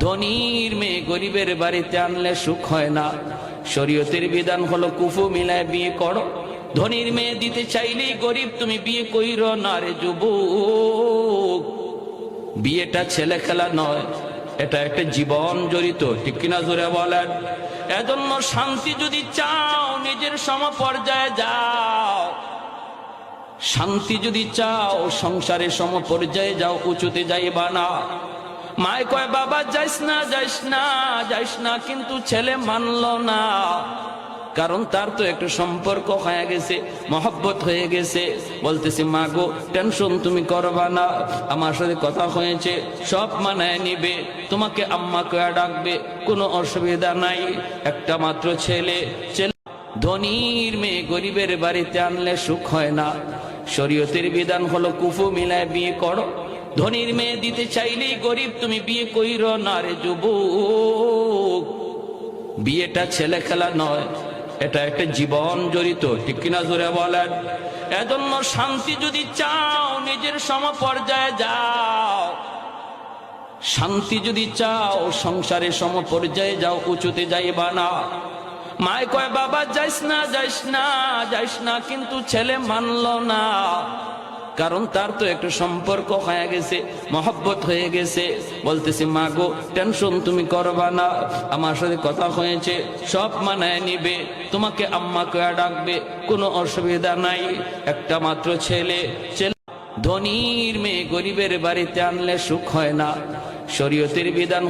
ধনীর মেয়ে গরিবের বাড়িতে আনলে সুখ হয় না। শরীয়তের বিধান হলো কুফু মিলায় বিয়ে করো। ধনীর মেয়ে দিতে চাইলেই গরিব তুমি বিয়ে কইরো না রে যুবক। বিয়েটা ছেলে খেলা নয়, এটা একটা জীবন জড়িত, ঠিক কিনা জোরে বলেন? এজন্য শান্তি যদি চাও নিজের সমপর্যায়ে যাও, শান্তি যদি চাও সংসারের সমপর্যায়ে যাও, উঁচুতে যাইবা না। মায় কয় বাবা যাইস না যাইস না যাইস না, কিন্তু ছেলে মানলো না, কারণ তার তো একটা সম্পর্ক হয়ে গেছে, মহব্বত হয়ে গেছে। বলতেছি মা গো টেনশন তুমি করবা না, আমার সাথে কথা হয়েছে, সব মানায় নিবে, তোমাকে আম্মা কয়া ডাকবে, কোনো অসুবিধা নাই। একটা মাত্র ছেলে, ধনীর মেয়ে গরিবের বাড়িতে আনলে সুখ হয় না। শরীয়তের বিধান হলো কুফু মিলায় বিয়ে করো। ধনীর মেয়ে দিতে চাইলেই গরিব তুমি বিয়ে কইরো না রে যুবক। বিয়েটা ছেলে খেলা নয়, এটা একটা জীবন জড়িত, ঠিক কিনা জোরে বলেন? এজন্য শান্তি যদি চাও নিজের সমপর্যায়ে যাও, শান্তি যদি চাও সংসারের সমপর্যায়ে যাও, উঁচুতে যাইবা না। মায় কয় বাবা যাইস না যাইস না যাইস না, কিন্তু ছেলে মানলো না, কারণ তার তো একটা সম্পর্ক হয়ে গেছে, মহব্বত হয়ে গেছে। বলতেছি মা গো টেনশন তুমি করবা না, আমার সাথে কথা হয়েছে, সব মানায় নিবে, তোমাকে আম্মা কয়া ডাকবে, কোনো অসুবিধা নাই। একটা মাত্র ছেলে, ধনীর মেয়ে গরিবের বাড়িতে আনলে সুখ হয় না। শরীয়তের বিধান